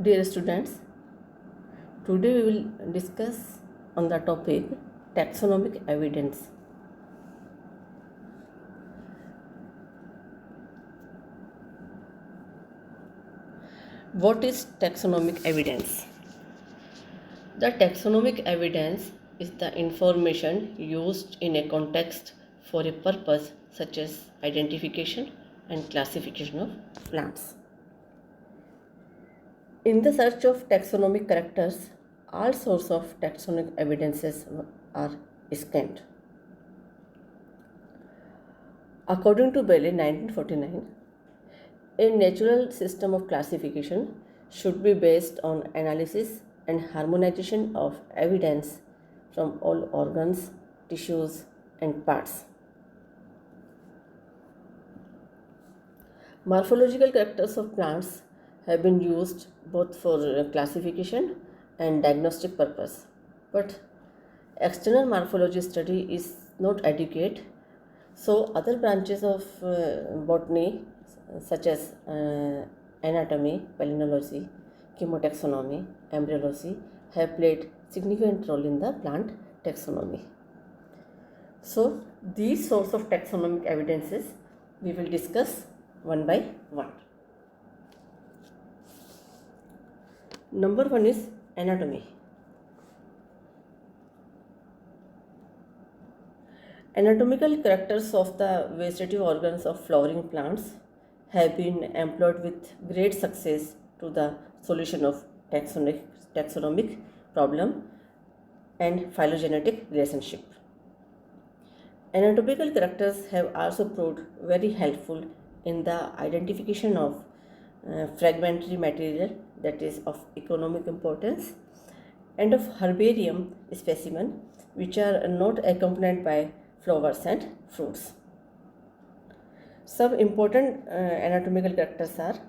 Dear students, today we will discuss on the topic taxonomic evidence. What is taxonomic evidence? The taxonomic evidence is the information used in a context for a purpose such as identification and classification of plants. In the search of taxonomic characters, all sources of taxonomic evidences are scanned. According to Bailey 1949, a natural system of classification should be based on analysis and harmonization of evidence from all organs, tissues, and parts. Morphological characters of plants have been used both for classification and diagnostic purpose, but external morphology study is not adequate, so other branches of botany such as anatomy, palynology, chemotaxonomy, embryology have played significant role in the plant taxonomy. So these sources of taxonomic evidences we will discuss one by one. Number one is anatomy. Anatomical characters of the vegetative organs of flowering plants have been employed with great success to the solution of taxonomic problem and phylogenetic relationship. Anatomical characters have also proved very helpful in the identification of fragmentary material that is of economic importance and of herbarium specimen which are not accompanied by flowers and fruits. Some important anatomical characters are: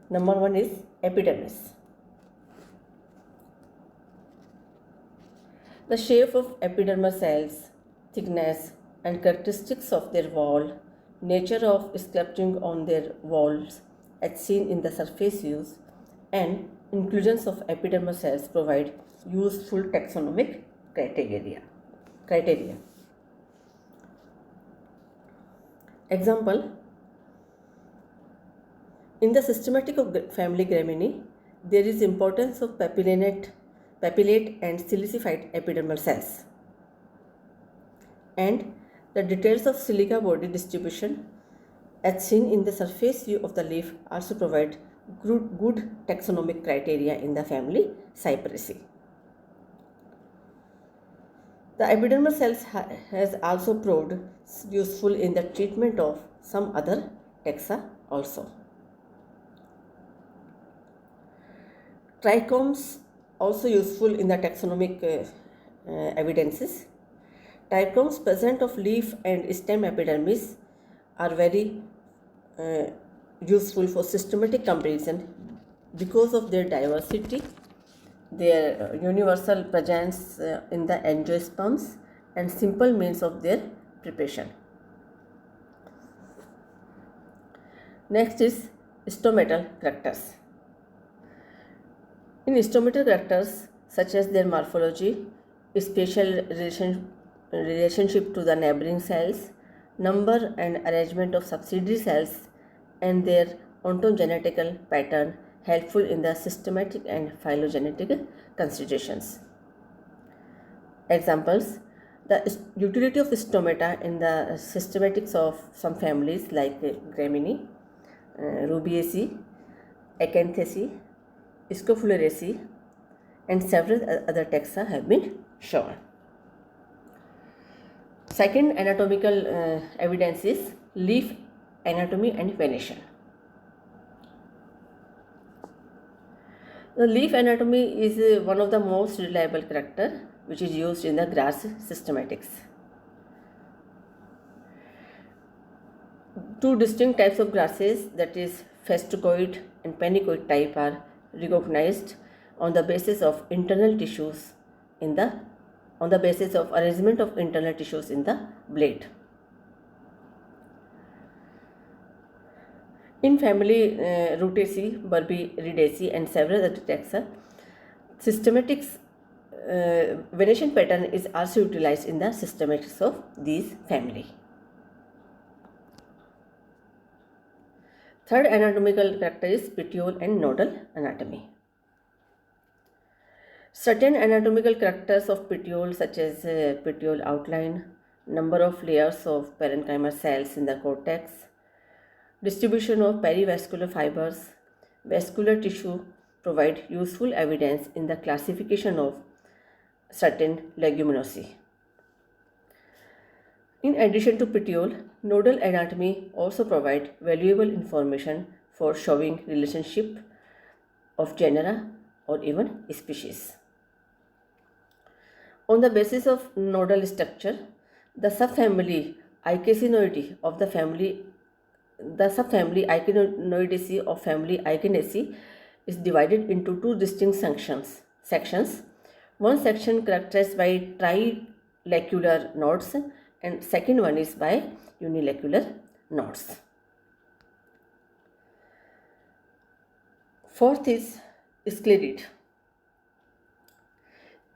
number one is epidermis. The shape of epidermal cells, thickness and characteristics of their wall, nature of sculpting on their walls as seen in the surface views, and inclusions of epidermal cells provide useful taxonomic criteria. Example: in the systematic of family Gramineae, there is importance of papillate and silicified epidermal cells, and the details of silica body distribution as seen in the surface view of the leaf also provide good taxonomic criteria in the family Cyperaceae. The epidermal cells has also proved useful in the treatment of some other taxa also. Trichomes also useful in the taxonomic evidences. Trichomes present of leaf and stem epidermis are very useful for systematic comparison because of their diversity, their universal presence in the angiosperms, and simple means of their preparation. Next is stomatal characters. In stomatal characters, such as their morphology, spatial relationship to the neighboring cells, number and arrangement of subsidiary cells, and their ontogenetical pattern helpful in the systematic and phylogenetic considerations. Examples: the utility of stomata in the systematics of some families like Gramineae, Rubiaceae, Acanthaceae, Scophulariaceae, and several other taxa have been shown. Second anatomical evidence is leaf anatomy and venation. The leaf anatomy is one of the most reliable character which is used in the grass systematics. Two distinct types of grasses, that is festocoid and panicoid type, are recognized on the basis of internal tissues on the basis of arrangement of internal tissues in the blade. In family Rutaceae, Berberidacea, and several other taxa, systematics variation pattern is also utilized in the systematics of these family. Third anatomical character is petiole and nodal anatomy. Certain anatomical characters of petiole, such as petiole outline, number of layers of parenchyma cells in the cortex, distribution of perivascular fibers, vascular tissue, provide useful evidence in the classification of certain leguminosae. In addition to petiole, nodal anatomy also provide valuable information for showing relationship of genera or even species. On the basis of nodal structure, the subfamily Icacinoideae of the subfamily Icacinoideae of family Icanaceae is divided into two distinct sections. One section characterized by trilocular nodes, and second one is by unilocular nodes. Fourth is sclerite.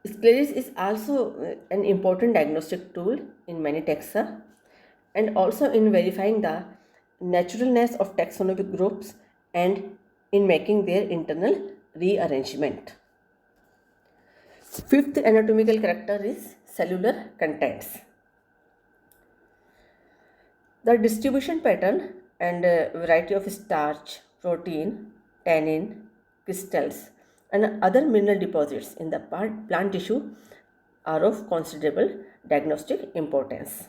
Scleris is also an important diagnostic tool in many taxa and also in verifying the naturalness of taxonomic groups and in making their internal rearrangement. Fifth anatomical character is cellular contents. The distribution pattern and variety of starch, protein, tannin, crystals, and other mineral deposits in the plant tissue are of considerable diagnostic importance.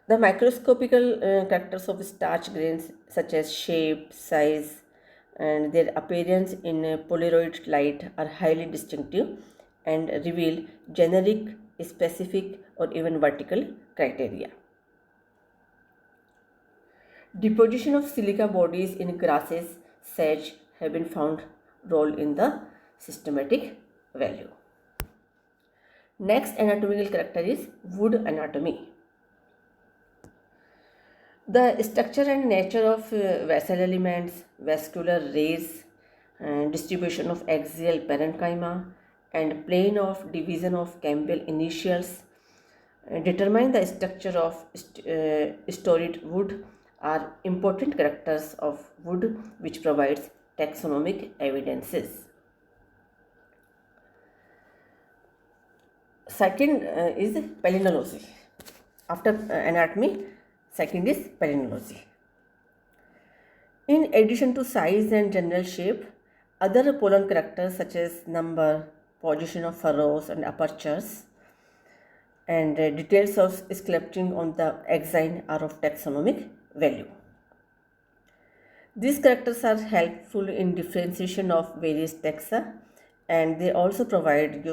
The microscopical characters of starch grains, such as shape, size, and their appearance in Polaroid light, are highly distinctive and reveal generic, specific, or even vertical criteria. Deposition of silica bodies in grasses, sage have been found role in the systematic value. Next anatomical character is wood anatomy. The structure and nature of vessel elements, vascular rays, distribution of axial parenchyma, and plane of division of Campbell initials determine the structure of storied wood are important characters of wood which provides taxonomic evidences. Second is palynology. After anatomy, second is palynology. In addition to size and general shape, other pollen characters such as number, position of furrows and apertures, and details of sculpting on the axine are of taxonomic value. These characters are helpful in differentiation of various taxa, and they also provide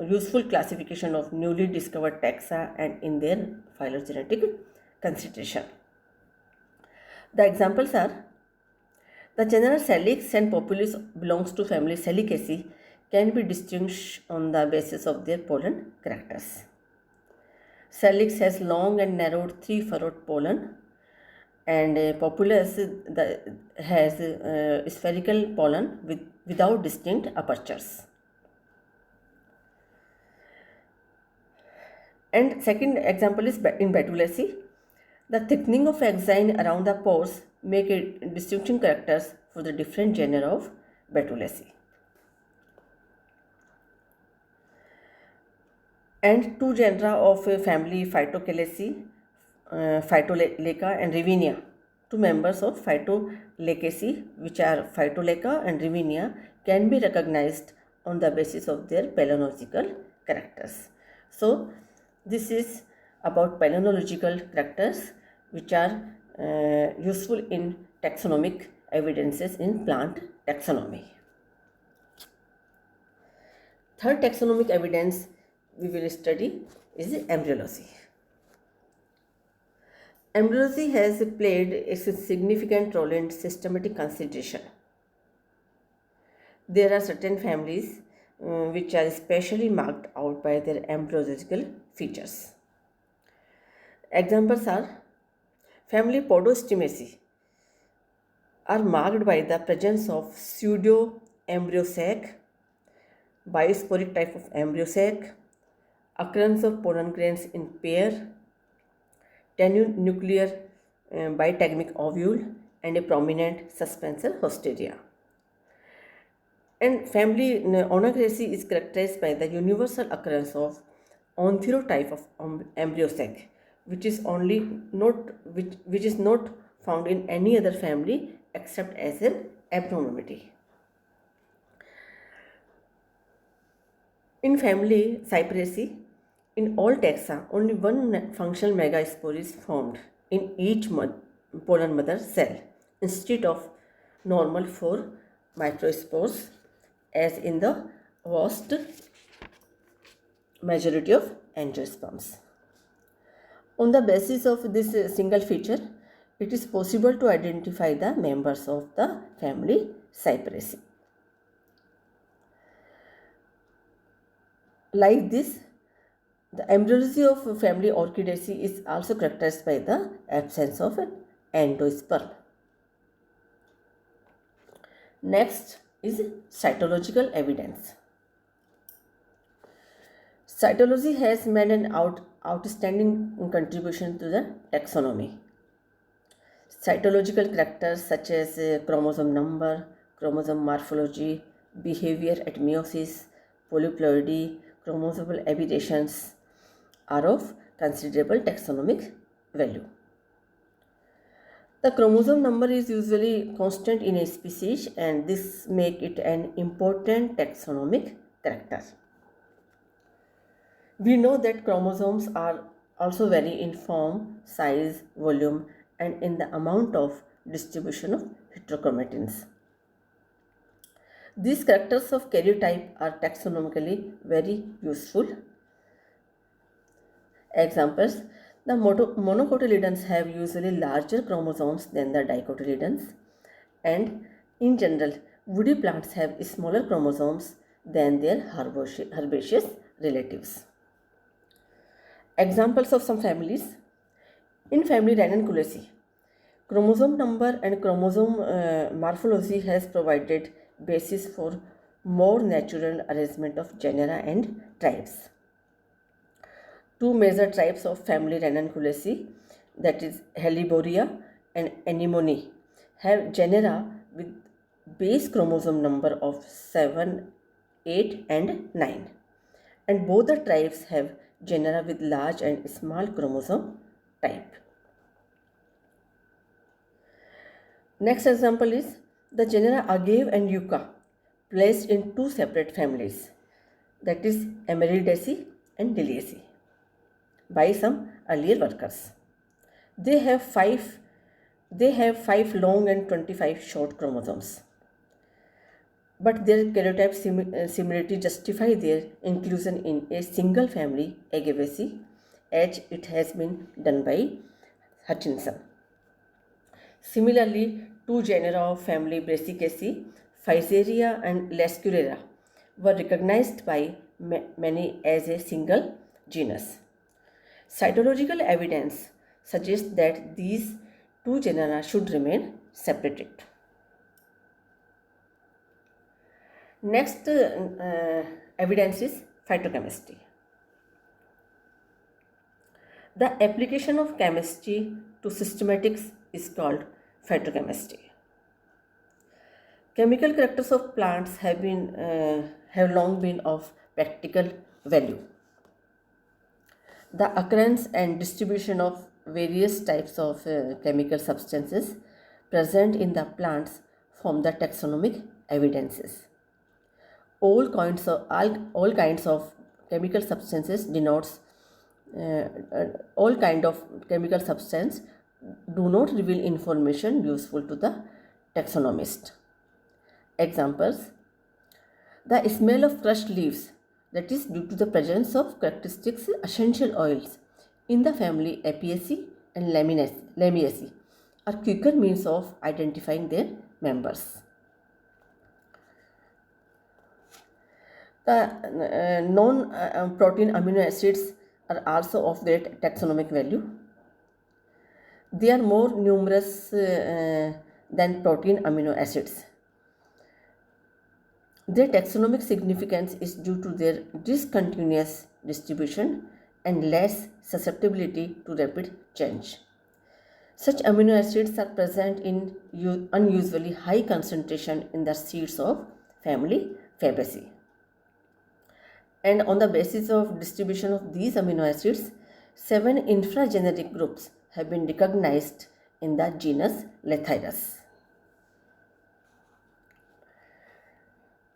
useful classification of newly discovered taxa and in their phylogenetic consideration. The examples are the genera Salix and Populus belongs to family Salicaceae can be distinguished on the basis of their pollen characters. Salix has long and narrowed 3-furrowed pollen, and Populus has spherical pollen without distinct apertures. And second example is in Betulaceae. The thickening of axine around the pores make it distinction characters for the different genera of Betulaceae. And two genera of family Phytocalaceae, Phytoleuca and Rivinia. Two members of Phytoleucaceae, which are Phytoleuca and Rivinia, can be recognized on the basis of their palynological characters. So, this is about palynological characters which are useful in taxonomic evidences in plant taxonomy. Third taxonomic evidence we will study is embryology. Embryology has played a significant role in systematic consideration. There are certain families which are especially marked out by their embryological features. Examples are family podostemacy are marked by the presence of pseudo embryo sac, biosporic type of embryo sac, occurrence of pollen grains in pair, tenunuclear bitegmic ovule, and a prominent suspensor hosteria. And family onocracy is characterized by the universal occurrence of ontherotype of embryo sac, which is not found in any other family except as an abnormality. In family Cyperaceae, in all taxa, only one functional megaspore is formed in each pollen mother cell instead of normal 4 microspores as in the vast majority of angiosperms. On the basis of this single feature, it is possible to identify the members of the family Cyperaceae. Like this, the embryology of family Orchidaceae is also characterized by the absence of an endosperm. Next is cytological evidence. Cytology has made an outstanding contribution to the taxonomy. Cytological characters such as chromosome number, chromosome morphology, behavior at meiosis, polyploidy, chromosomal aberrations are of considerable taxonomic value. The chromosome number is usually constant in a species, and this makes it an important taxonomic character. We know that chromosomes are also vary in form, size, volume, and in the amount of distribution of heterochromatins. These characters of karyotype are taxonomically very useful. Examples: the monocotyledons have usually larger chromosomes than the dicotyledons, and in general, woody plants have smaller chromosomes than their herbaceous relatives. Examples of some families: in family Ranunculaceae, chromosome number and chromosome morphology has provided basis for more natural arrangement of genera and tribes. Two major tribes of family Ranunculaceae, that is Heliboria and Anemone, have genera with base chromosome number of 7, 8 and 9, and both the tribes have genera with large and small chromosome type. Next example is the genera Agave and Yucca, placed in two separate families, that is Emeraldaceae and Liliaceae, by some earlier workers. They have 5 long and 25 short chromosomes, but their karyotype similarity justify their inclusion in a single family Agaveaceae, as it has been done by Hutchinson. Similarly, two genera of family Brassicaceae, Physaria and Lascurera, were recognized by many as a single genus. Cytological evidence suggests that these two genera should remain separated. Next evidence is phytochemistry. The application of chemistry to systematics is called phytochemistry. Chemical characters of plants have long been of practical value. The occurrence and distribution of various types of chemical substances present in the plants form the taxonomic evidences. All kinds of chemical substances denotes all kind of chemical substance do not reveal information useful to the taxonomist. Examples: the smell of crushed leaves, that is due to the presence of characteristic essential oils in the family Apiaceae and Lamiaceae, are quicker means of identifying their members. The non-protein amino acids are also of great taxonomic value. They are more numerous than protein amino acids. Their taxonomic significance is due to their discontinuous distribution and less susceptibility to rapid change. Such amino acids are present in unusually high concentration in the seeds of family Fabaceae. And on the basis of distribution of these amino acids, 7 infrageneric groups have been recognized in the genus Lathyrus.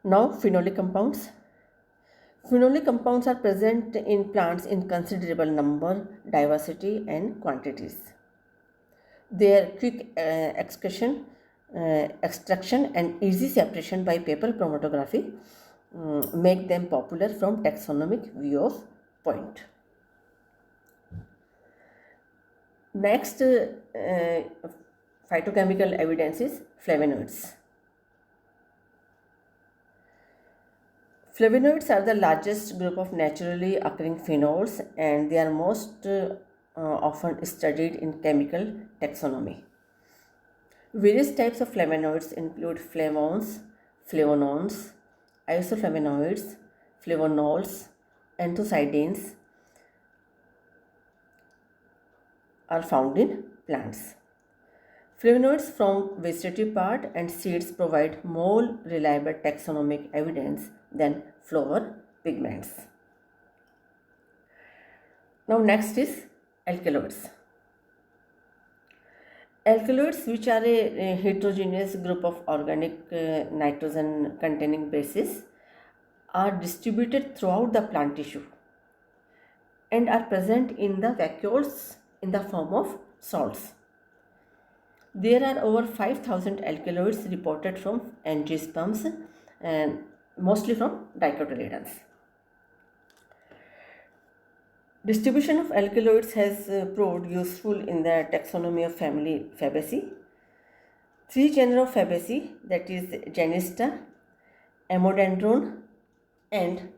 Now, phenolic compounds. Phenolic compounds are present in plants in considerable number, diversity, and quantities. Their quick extraction and easy separation by paper chromatography make them popular from taxonomic view of point. Next, phytochemical evidence is flavonoids. Flavonoids are the largest group of naturally occurring phenols, and they are most often studied in chemical taxonomy. Various types of flavonoids include flavones, flavonones, isoflavonoids, flavonols, anthocyanins are found in plants. Flavonoids from vegetative part and seeds provide more reliable taxonomic evidence than flower pigments. Now next is alkaloids. Alkaloids, which are a heterogeneous group of organic nitrogen containing bases, are distributed throughout the plant tissue and are present in the vacuoles in the form of salts. There are over 5,000 alkaloids reported from angiosperms and mostly from dicotyledons. Distribution of alkaloids has proved useful in the taxonomy of family Fabaceae. 3 genera of Fabaceae, that is Genista, Amodendron and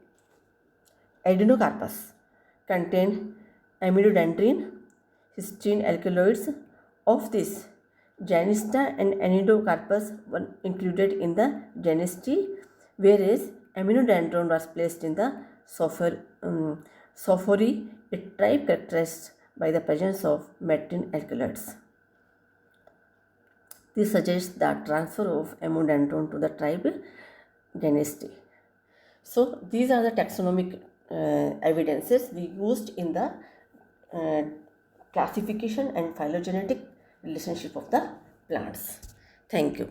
Adenocarpus, contain amidodendrin, histidine alkaloids. Of this, Genista and Anidocarpus were included in the Genistae, whereas Aminodendron was placed in the Sophorie, a tribe characterized by the presence of metrin alkaloids. This suggests the transfer of Amodendron to the tribe Genistae. So, these are the taxonomic evidences we used in the classification and phylogenetic relationship of the plants. Thank you.